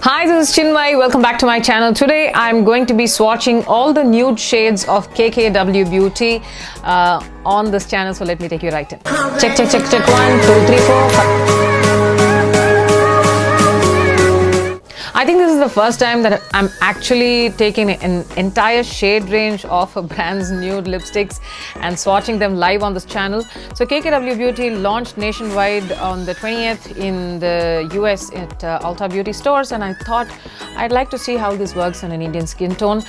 Hi, this is Chinmayi. Welcome back to my channel. Today I'm going to be swatching all the nude shades of KKW Beauty on this channel. So let me take you right in. Check. 1, 2, 3, 4, 5. I think this is the first time that I'm actually taking an entire shade range of a brand's nude lipsticks and swatching them live on this channel. So KKW Beauty launched nationwide on the 20th in the US at Ulta Beauty stores, and I thought I'd like to see how this works on an Indian skin tone.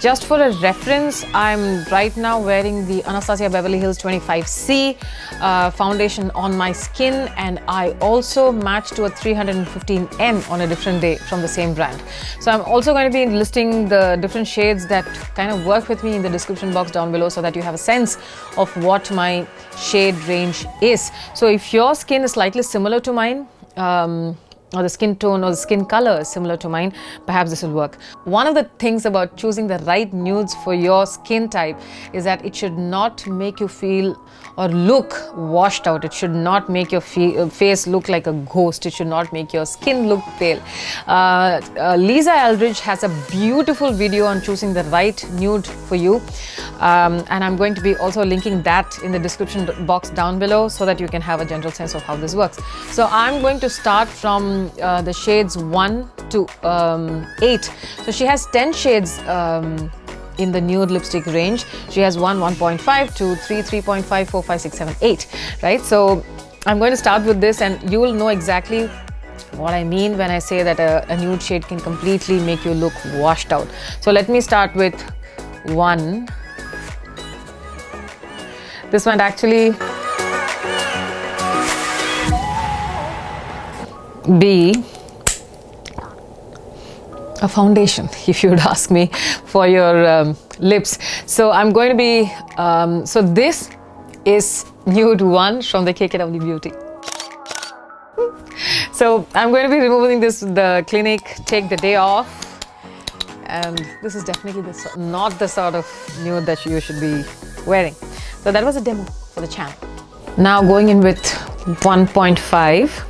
Just for a reference, I'm right now wearing the Anastasia Beverly Hills 25C foundation on my skin, and I also match to a 315N on a different day from the same brand. So I'm also going to be listing the different shades that kind of work with me in the description box down below, so that you have a sense of what my shade range is. So if your skin is slightly similar to mine, or the skin tone or the skin color is similar to mine, perhaps this will work. One of the things about choosing the right nudes for your skin type is that it should not make you feel or look washed out. It should not make your face look like a ghost. It should not make your skin look pale. Lisa Eldridge has a beautiful video on choosing the right nude for you, and I'm going to be also linking that in the description box down below, so that you can have a general sense of how this works. So I'm going to start from the shades 1 to 8. So she has 10 shades in the nude lipstick range. She has 1, 1.5, 2, 3, 3.5, 4, 5, 6, 7, 8, right? So I'm going to start with this, and you will know exactly what I mean when I say that a nude shade can completely make you look washed out. So let me start with 1. This might actually be a foundation, if you would ask me, for your lips. So I'm going to be so this is nude 1 from the KKW Beauty. So I'm going to be removing this with the clinic, take the day off, and this is definitely not the sort of nude that you should be wearing. So that was a demo for the channel. Now going in with 1.5.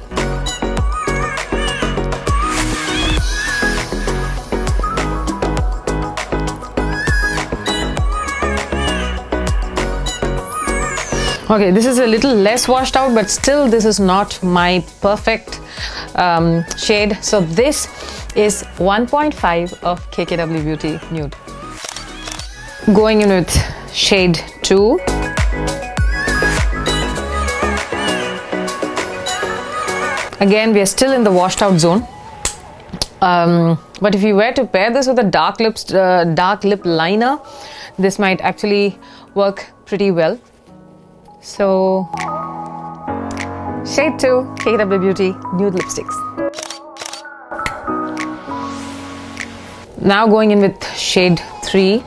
Okay, this is a little less washed out, but still this is not my perfect shade. So this is 1.5 of KKW Beauty Nude. Going in with shade 2. Again, we are still in the washed out zone. But if you were to pair this with a dark lip liner, this might actually work pretty well. So, shade 2, KKW Beauty Nude Lipsticks. Now going in with shade 3.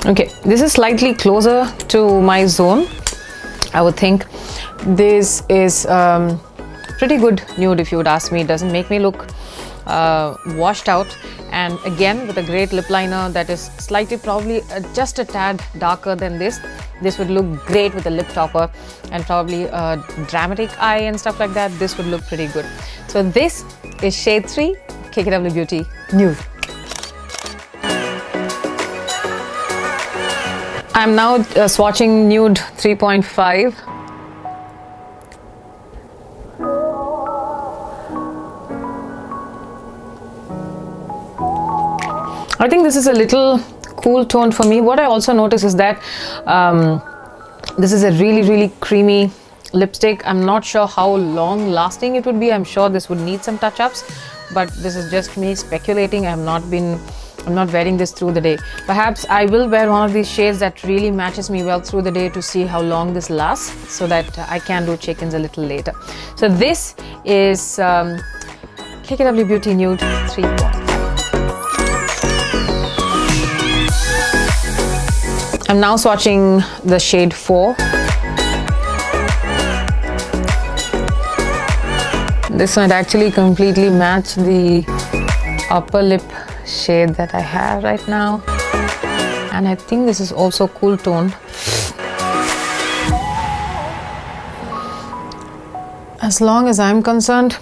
Okay, this is slightly closer to my zone. I would think this is pretty good nude, if you would ask me. It doesn't make me look washed out, and again with a great lip liner that is slightly, probably just a tad darker than this would look great with a lip topper and probably a dramatic eye and stuff like that. This would look pretty good. So this is shade 3, KKW Beauty Nude. I'm now swatching nude 3.5. I think this is a little cool tone for me. What I also notice is that this is a really creamy lipstick. I'm not sure how long lasting it would be. I'm sure this would need some touch-ups, but this is just me speculating. I'm not wearing this through the day. Perhaps I will wear one of these shades that really matches me well through the day to see how long this lasts, so that I can do check-ins a little later. So this is KKW Beauty Nude 3.5. I'm now swatching the shade 4. This might actually completely match the upper lip shade that I have right now. And I think this is also cool toned. As long as I'm concerned,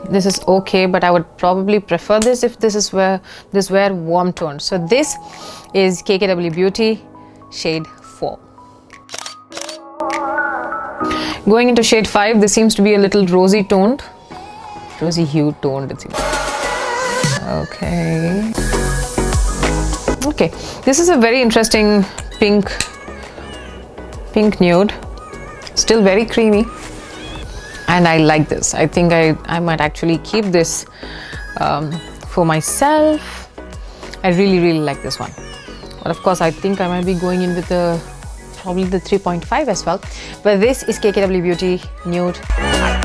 this is okay, but I would probably prefer this if this were warm toned. So this is KKW Beauty shade 4. Going into shade 5, this seems to be a little rosy toned, rosy hue toned, it seems. Okay. Okay, this is a very interesting pink nude, still very creamy, and I like this. I think I might actually keep this for myself. I really like this one, but of course I think I might be going in with probably the 3.5 as well. But this is KKW Beauty Nude 5.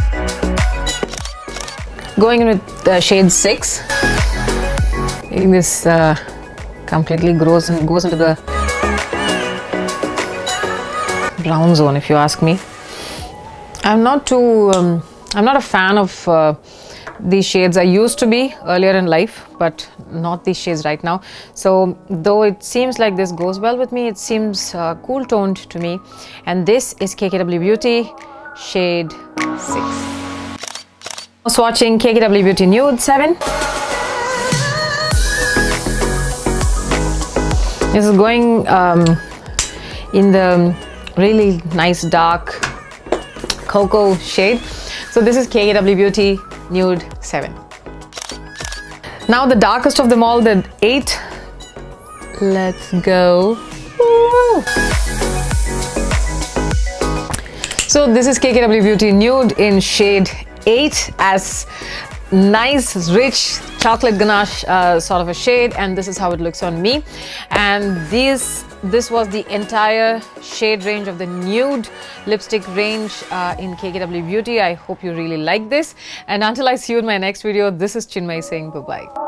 Going in with shade 6. I think this completely goes into the brown zone, if you ask me. I'm not a fan of these shades. I used to be earlier in life, but not these shades right now. So though it seems like this goes well with me, it seems cool toned to me. And this is KKW Beauty shade 6. Swatching KKW Beauty Nude 7. This is going in the really nice dark cocoa shade. So this is KKW Beauty Nude 7. Now the darkest of them all, the 8. Let's go. Woo! So this is KKW Beauty Nude in shade 8, as nice rich chocolate ganache sort of a shade, and this is how it looks on me. And this was the entire shade range of the nude lipstick range in KKW Beauty. I hope you really like this, and until I see you in my next video, this is Chinmayi saying bye bye.